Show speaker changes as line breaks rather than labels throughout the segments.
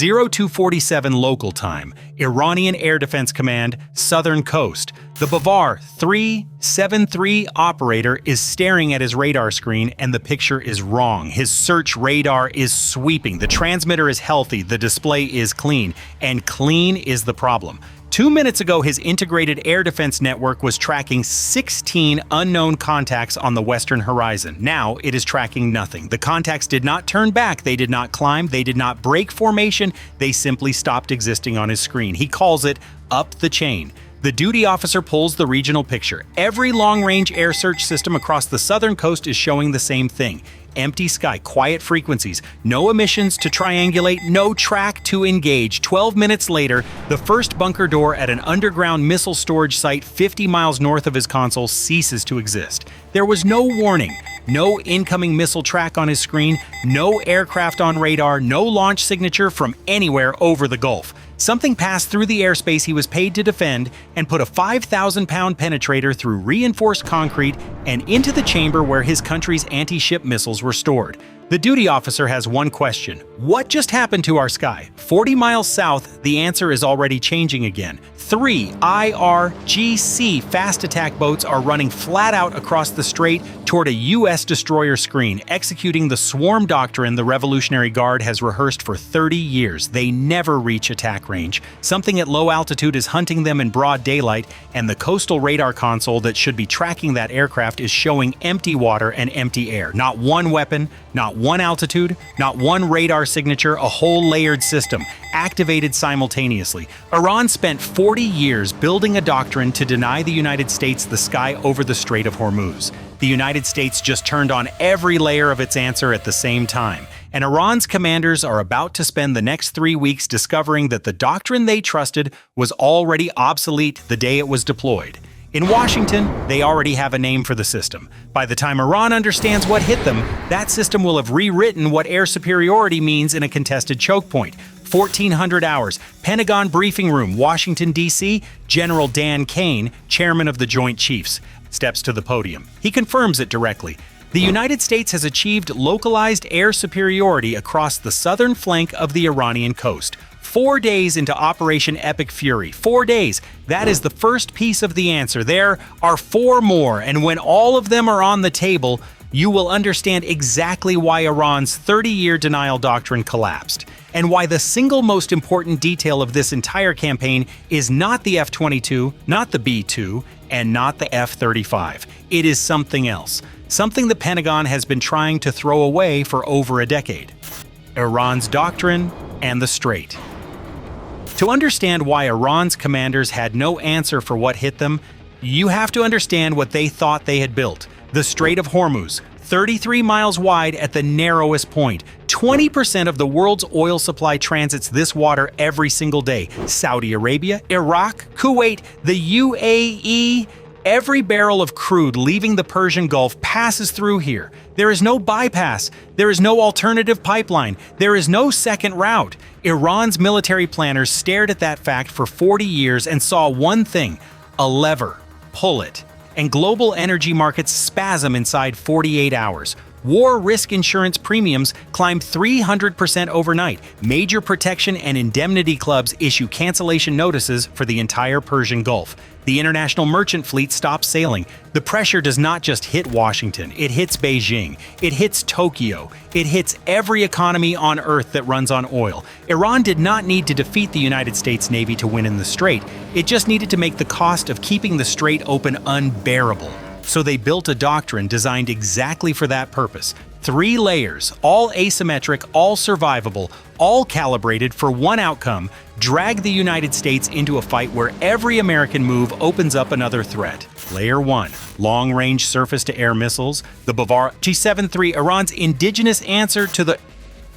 0247 local time, Iranian Air Defense Command, Southern Coast. The Bavar 373 operator is staring at his radar screen and the picture is wrong. His search radar is sweeping. The transmitter is healthy, the display is clean, and clean is the problem. 2 minutes ago, his integrated air defense network was tracking 16 unknown contacts on the western horizon. Now, it is tracking nothing. The contacts did not turn back, they did not climb, they did not break formation, they simply stopped existing on his screen. He calls it up the chain. The duty officer pulls the regional picture. Every long-range air search system across the southern coast is showing the same thing. Empty sky, quiet frequencies, no emissions to triangulate, no track to engage. 12 minutes later, the first bunker door at an underground missile storage site 50 miles north of his console ceases to exist. There was no warning, no incoming missile track on his screen, no aircraft on radar, no launch signature from anywhere over the Gulf. Something passed through the airspace he was paid to defend and put a 5,000-pound penetrator through reinforced concrete and into the chamber where his country's anti-ship missiles were stored. The duty officer has one question. What just happened to our sky? 40 miles south, the answer is already changing again. 3 IRGC fast attack boats are running flat out across the strait toward a U.S. destroyer screen, executing the swarm doctrine the Revolutionary Guard has rehearsed for 30 years. They never reach attack range. Something at low altitude is hunting them in broad daylight, and the coastal radar console that should be tracking that aircraft is showing empty water and empty air. Not one weapon, not one altitude, not one radar signature, a whole layered system, activated simultaneously. Iran spent 40 years building a doctrine to deny the United States the sky over the Strait of Hormuz. The United States just turned on every layer of its answer at the same time. And Iran's commanders are about to spend the next 3 weeks discovering that the doctrine they trusted was already obsolete the day it was deployed. In Washington, they already have a name for the system. By the time Iran understands what hit them, that system will have rewritten what air superiority means in a contested choke point. 1400 hours, Pentagon Briefing Room, Washington, D.C., General Dan Kane, chairman of the Joint Chiefs, steps to the podium. He confirms it directly. The United States has achieved localized air superiority across the southern flank of the Iranian coast. 4 days into Operation Epic Fury. 4 days. That is the first piece of the answer. There are 4 more, and when all of them are on the table, you will understand exactly why Iran's 30-year denial doctrine collapsed, and why the single most important detail of this entire campaign is not the F-22, not the B-2, and not the F-35. It is something else. Something the Pentagon has been trying to throw away for over a decade. Iran's doctrine and the Strait. To understand why Iran's commanders had no answer for what hit them, you have to understand what they thought they had built. The Strait of Hormuz, 33 miles wide at the narrowest point. 20% of the world's oil supply transits this water every single day. Saudi Arabia, Iraq, Kuwait, the UAE. Every barrel of crude leaving the Persian Gulf passes through here. There is no bypass. There is no alternative pipeline. There is no second route. Iran's military planners stared at that fact for 40 years and saw one thing: a lever. Pull it. And global energy markets spasm inside 48 hours. War risk insurance premiums climb 300% overnight. Major protection and indemnity clubs issue cancellation notices for the entire Persian Gulf. The international merchant fleet stops sailing. The pressure does not just hit Washington, it hits Beijing, it hits Tokyo, it hits every economy on Earth that runs on oil. Iran did not need to defeat the United States Navy to win in the Strait. It just needed to make the cost of keeping the Strait open unbearable. So they built a doctrine designed exactly for that purpose. 3 layers, all asymmetric, all survivable, all calibrated for one outcome: drag the United States into a fight where every American move opens up another threat. Layer 1, long-range surface-to-air missiles. The Bavar G-73, Iran's indigenous answer to the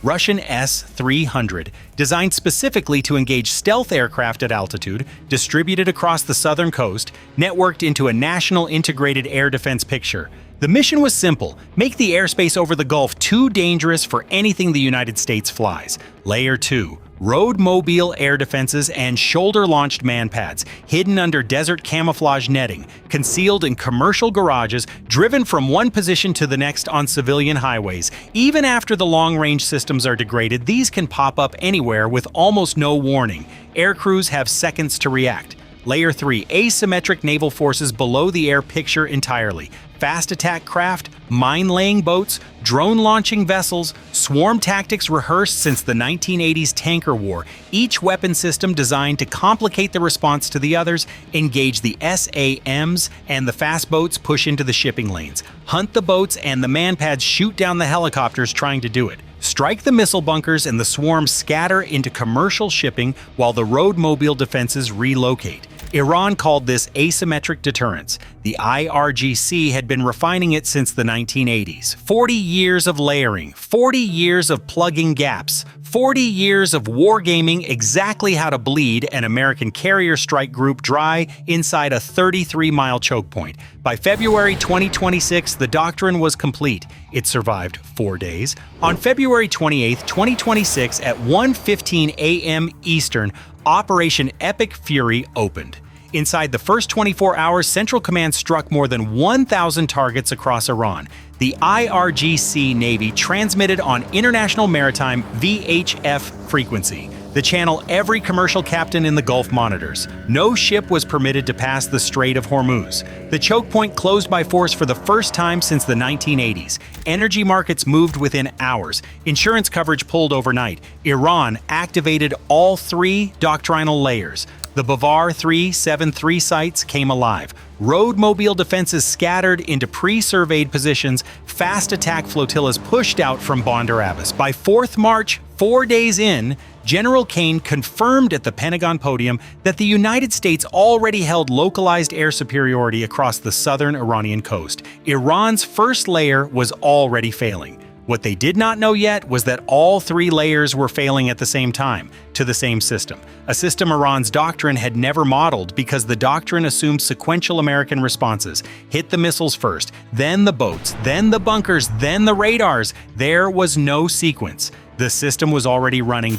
Russian S-300, designed specifically to engage stealth aircraft at altitude, distributed across the southern coast, networked into a national integrated air defense picture. The mission was simple: make the airspace over the Gulf too dangerous for anything the United States flies. Layer 2. Road-mobile air defenses and shoulder-launched manpads, hidden under desert camouflage netting, concealed in commercial garages, driven from one position to the next on civilian highways. Even after the long-range systems are degraded, these can pop up anywhere with almost no warning. Air crews have seconds to react. Layer 3. Asymmetric naval forces below the air picture entirely. Fast attack craft, mine-laying boats, drone-launching vessels, swarm tactics rehearsed since the 1980s tanker war, each weapon system designed to complicate the response to the others. Engage the SAMs, and the fast boats push into the shipping lanes. Hunt the boats, and the manpads shoot down the helicopters trying to do it. Strike the missile bunkers, and the swarms scatter into commercial shipping while the road-mobile defenses relocate. Iran called this asymmetric deterrence. The IRGC had been refining it since the 1980s. 40 years of layering, 40 years of plugging gaps, 40 years of wargaming exactly how to bleed an American carrier strike group dry inside a 33-mile choke point. By February 2026, the doctrine was complete. It survived 4 days. On February 28, 2026, at 1:15 a.m. Eastern, Operation Epic Fury opened. Inside the first 24 hours, Central Command struck more than 1,000 targets across Iran. The IRGC Navy transmitted on International Maritime VHF frequency, the channel every commercial captain in the Gulf monitors. No ship was permitted to pass the Strait of Hormuz. The choke point closed by force for the first time since the 1980s. Energy markets moved within hours. Insurance coverage pulled overnight. Iran activated all 3 doctrinal layers. The Bavar 373 sites came alive. Road-mobile defenses scattered into pre-surveyed positions. Fast attack flotillas pushed out from Bandar Abbas. By 4th March, 4 days in, General Kane confirmed at the Pentagon podium that the United States already held localized air superiority across the southern Iranian coast. Iran's first layer was already failing. What they did not know yet was that all 3 layers were failing at the same time, to the same system. A system Iran's doctrine had never modeled because the doctrine assumed sequential American responses. Hit the missiles first, then the boats, then the bunkers, then the radars. There was no sequence. The system was already running.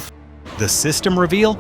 The system reveal?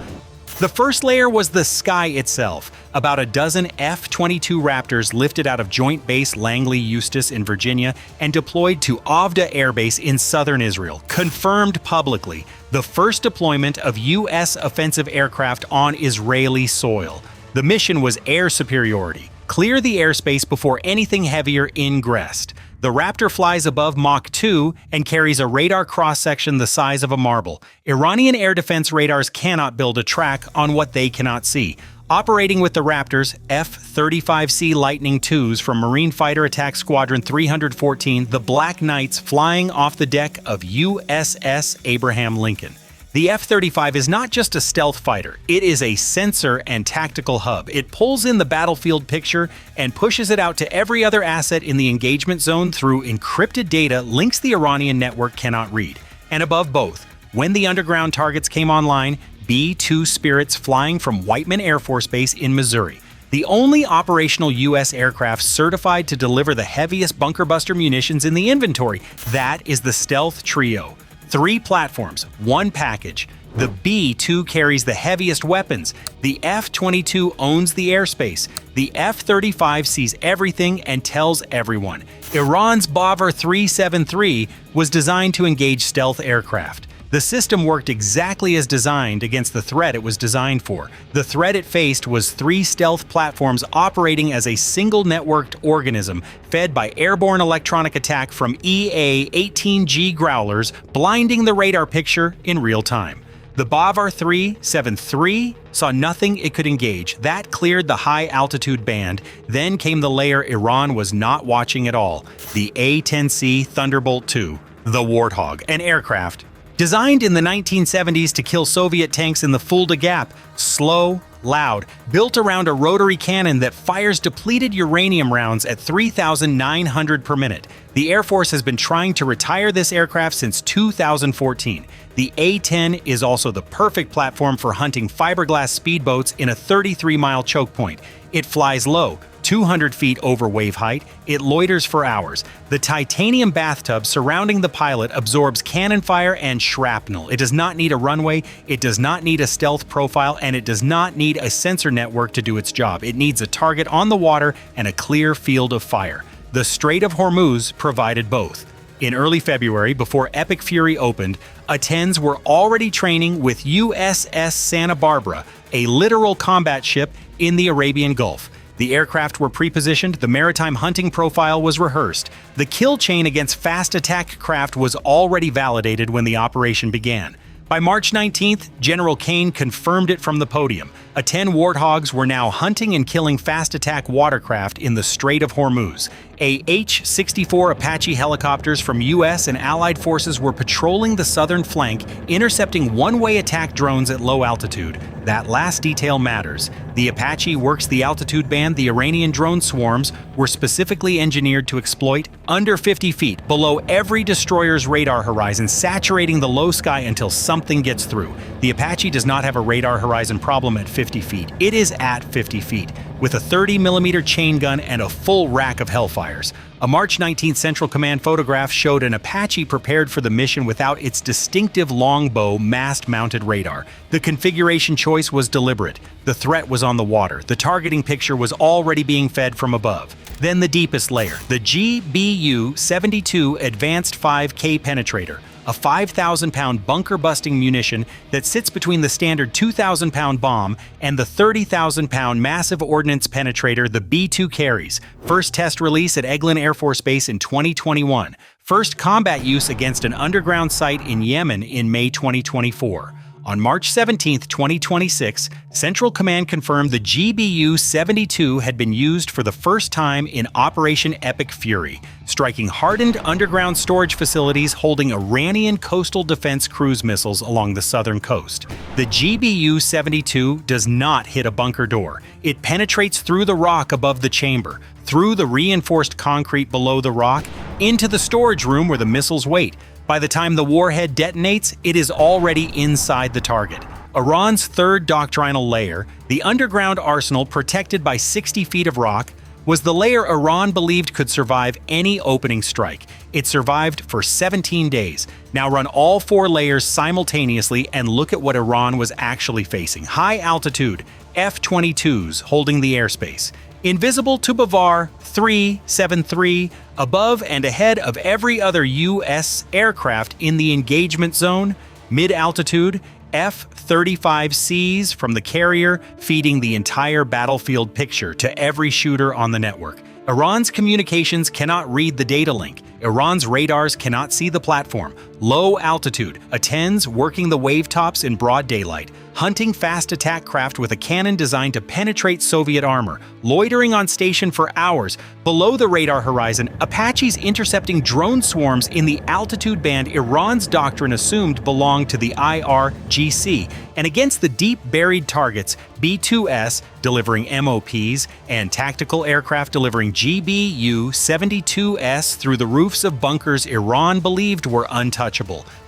The first layer was the sky itself. About a dozen F-22 Raptors lifted out of Joint Base Langley Eustis in Virginia and deployed to Avda Air Base in southern Israel, confirmed publicly the first deployment of U.S. offensive aircraft on Israeli soil. The mission was air superiority. Clear the airspace before anything heavier ingressed. The Raptor flies above Mach 2 and carries a radar cross-section the size of a marble. Iranian air defense radars cannot build a track on what they cannot see. Operating with the Raptors, F-35C Lightning IIs from Marine Fighter Attack Squadron 314, the Black Knights flying off the deck of USS Abraham Lincoln. The F-35 is not just a stealth fighter, it is a sensor and tactical hub. It pulls in the battlefield picture and pushes it out to every other asset in the engagement zone through encrypted data links the Iranian network cannot read. And above both, when the underground targets came online, B-2 Spirits flying from Whiteman Air Force Base in Missouri, the only operational U.S. aircraft certified to deliver the heaviest bunker buster munitions in the inventory. That is the Stealth Trio. 3 platforms, 1 package. The B-2 carries the heaviest weapons. The F-22 owns the airspace. The F-35 sees everything and tells everyone. Iran's Bavar 373 was designed to engage stealth aircraft. The system worked exactly as designed against the threat it was designed for. The threat it faced was 3 stealth platforms operating as a single networked organism, fed by airborne electronic attack from EA-18G Growlers, blinding the radar picture in real time. The Bavar 373 saw nothing it could engage. That cleared the high-altitude band. Then came the layer Iran was not watching at all, the A-10C Thunderbolt II, the Warthog, an aircraft designed in the 1970s to kill Soviet tanks in the Fulda Gap, slow, loud, built around a rotary cannon that fires depleted uranium rounds at 3,900 per minute. The Air Force has been trying to retire this aircraft since 2014. The A-10 is also the perfect platform for hunting fiberglass speedboats in a 33-mile choke point. It flies low, 200 feet over wave height, it loiters for hours. The titanium bathtub surrounding the pilot absorbs cannon fire and shrapnel. It does not need a runway, it does not need a stealth profile, and it does not need a sensor network to do its job. It needs a target on the water and a clear field of fire. The Strait of Hormuz provided both. In early February, before Epic Fury opened, A-10s were already training with USS Santa Barbara, a littoral combat ship in the Arabian Gulf. The aircraft were pre-positioned, the maritime hunting profile was rehearsed. The kill chain against fast attack craft was already validated when the operation began. By March 19th, General Kane confirmed it from the podium. A-10 Warthogs were now hunting and killing fast attack watercraft in the Strait of Hormuz. H-64 Apache helicopters from U.S. and Allied forces were patrolling the southern flank, intercepting one-way attack drones at low altitude. That last detail matters. The Apache works the altitude band the Iranian drone swarms were specifically engineered to exploit, under 50 feet, below every destroyer's radar horizon, saturating the low sky until something gets through. The Apache does not have a radar horizon problem at 50 feet. It is at 50 feet, with a 30mm chain gun and a full rack of Hellfires. A March 19th Central Command photograph showed an Apache prepared for the mission without its distinctive longbow mast-mounted radar. The configuration choice was deliberate. The threat was on the water. The targeting picture was already being fed from above. Then the deepest layer, the GBU-72 Advanced 5K Penetrator, a 5,000-pound bunker-busting munition that sits between the standard 2,000-pound bomb and the 30,000-pound massive ordnance penetrator the B-2 carries. First test release at Eglin Air Force Base in 2021. First combat use against an underground site in Yemen in May 2024. On March 17, 2026, Central Command confirmed the GBU-72 had been used for the first time in Operation Epic Fury, striking hardened underground storage facilities holding Iranian coastal defense cruise missiles along the southern coast. The GBU-72 does not hit a bunker door. It penetrates through the rock above the chamber, through the reinforced concrete below the rock, into the storage room where the missiles wait. By the time the warhead detonates, it is already inside the target. Iran's third doctrinal layer, the underground arsenal protected by 60 feet of rock, was the layer Iran believed could survive any opening strike. It survived for 17 days. Now run all 4 layers simultaneously and look at what Iran was actually facing. High altitude, F-22s holding the airspace. Invisible to Bavar 373, above and ahead of every other U.S. aircraft in the engagement zone, mid-altitude, F-35Cs from the carrier feeding the entire battlefield picture to every shooter on the network. Iran's communications cannot read the data link. Iran's radars cannot see the platform. Low altitude, A-10s working the wave tops in broad daylight, hunting fast attack craft with a cannon designed to penetrate Soviet armor, loitering on station for hours. Below the radar horizon, Apaches intercepting drone swarms in the altitude band Iran's doctrine assumed belonged to the IRGC, and against the deep buried targets, B-2S delivering MOPs and tactical aircraft delivering GBU-72S through the roofs of bunkers Iran believed were untouchable.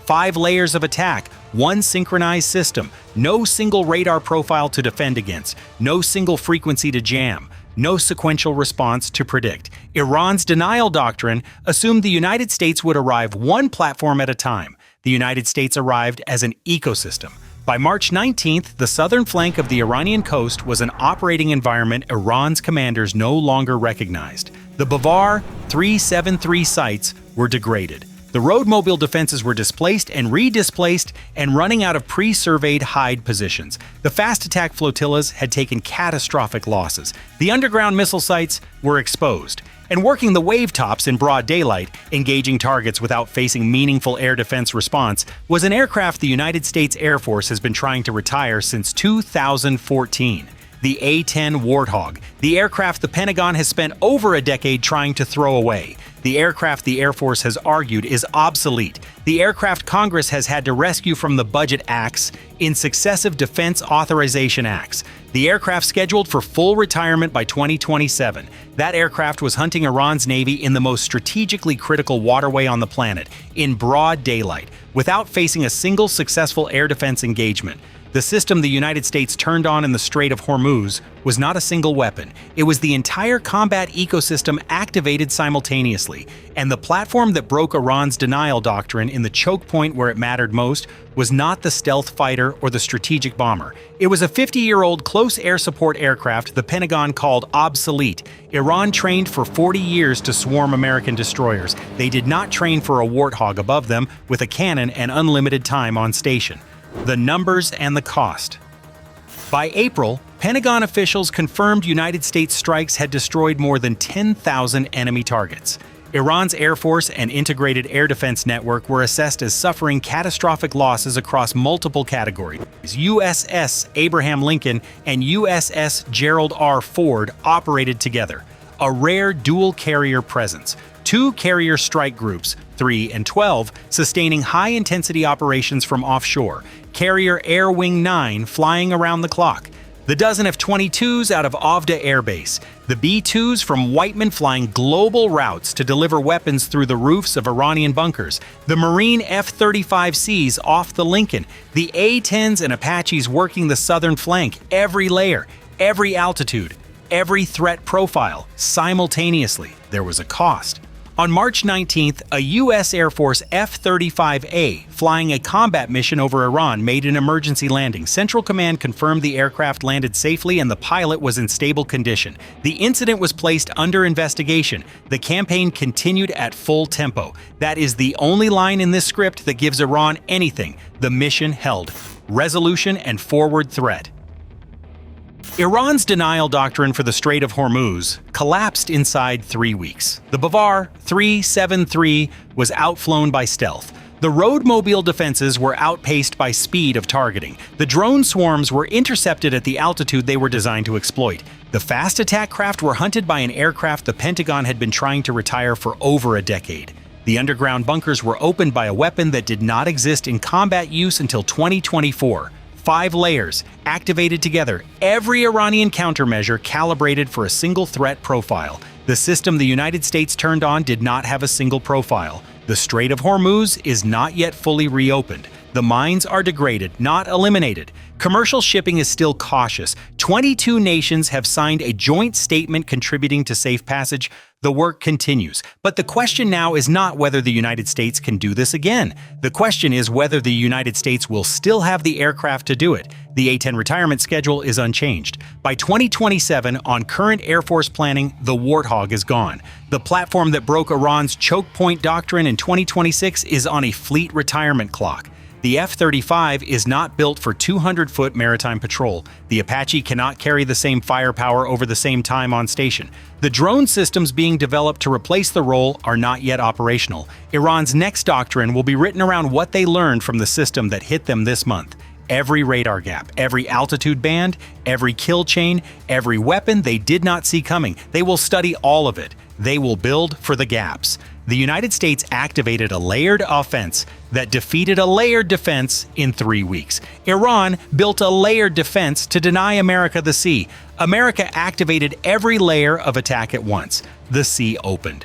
5 layers of attack, 1 synchronized system, no single radar profile to defend against, no single frequency to jam, no sequential response to predict. Iran's denial doctrine assumed the United States would arrive 1 platform at a time. The United States arrived as an ecosystem. By March 19th, the southern flank of the Iranian coast was an operating environment Iran's commanders no longer recognized. The Bavar 373 sites were degraded. The road-mobile defenses were displaced and redisplaced and running out of pre-surveyed hide positions. The fast attack flotillas had taken catastrophic losses. The underground missile sites were exposed. And working the wave tops in broad daylight, engaging targets without facing meaningful air defense response, was an aircraft the United States Air Force has been trying to retire since 2014. The A-10 Warthog, the aircraft the Pentagon has spent over a decade trying to throw away. The aircraft the Air Force has argued is obsolete. The aircraft Congress has had to rescue from the budget axe in successive Defense Authorization Acts. The aircraft scheduled for full retirement by 2027. That aircraft was hunting Iran's Navy in the most strategically critical waterway on the planet, in broad daylight, without facing a single successful air defense engagement. The system the United States turned on in the Strait of Hormuz was not a single weapon. It was the entire combat ecosystem activated simultaneously, and the platform that broke Iran's denial doctrine in the choke point where it mattered most was not the stealth fighter or the strategic bomber. It was a 50-year-old close air support aircraft the Pentagon called obsolete. Iran trained for 40 years to swarm American destroyers. They did not train for a warthog above them with a cannon and unlimited time on station. The numbers and the cost. By April, Pentagon officials confirmed United States strikes had destroyed more than 10,000 enemy targets. Iran's Air Force and Integrated Air Defense Network were assessed as suffering catastrophic losses across multiple categories. USS Abraham Lincoln and USS Gerald R. Ford operated together, a rare dual-carrier presence. Two carrier strike groups, 3 and 12, sustaining high-intensity operations from offshore. Carrier Air Wing 9 flying around the clock. The dozen F-22s out of Avda Air Base. The B-2s from Whiteman flying global routes to deliver weapons through the roofs of Iranian bunkers. The Marine F-35Cs off the Lincoln. The A-10s and Apaches working the southern flank. Every layer, every altitude, every threat profile, simultaneously. There was a cost. On March 19th, a U.S. Air Force F-35A flying a combat mission over Iran made an emergency landing. Central Command confirmed the aircraft landed safely and the pilot was in stable condition. The incident was placed under investigation. The campaign continued at full tempo. That is the only line in this script that gives Iran anything. The mission held. Resolution and forward threat. Iran's denial doctrine for the Strait of Hormuz collapsed inside 3 weeks. The Bavar 373 was outflown by stealth. The road-mobile defenses were outpaced by speed of targeting. The drone swarms were intercepted at the altitude they were designed to exploit. The fast attack craft were hunted by an aircraft the Pentagon had been trying to retire for over a decade. The underground bunkers were opened by a weapon that did not exist in combat use until 2024. 5 layers, activated together, every Iranian countermeasure calibrated for a single threat profile. The system the United States turned on did not have a single profile. The Strait of Hormuz is not yet fully reopened. The mines are degraded, not eliminated. Commercial shipping is still cautious. 22 nations have signed a joint statement contributing to safe passage. The work continues. But the question now is not whether the United States can do this again. The question is whether the United States will still have the aircraft to do it. The A-10 retirement schedule is unchanged. By 2027, on current Air Force planning, the Warthog is gone. The platform that broke Iran's choke point doctrine in 2026 is on a fleet retirement clock. The F-35 is not built for 200-foot maritime patrol. The Apache cannot carry the same firepower over the same time on station. The drone systems being developed to replace the role are not yet operational. Iran's next doctrine will be written around what they learned from the system that hit them this month. Every radar gap, every altitude band, every kill chain, every weapon they did not see coming. They will study all of it. They will build for the gaps. The United States activated a layered offense that defeated a layered defense in 3 weeks. Iran built a layered defense to deny America the sea. America activated every layer of attack at once. The sea opened.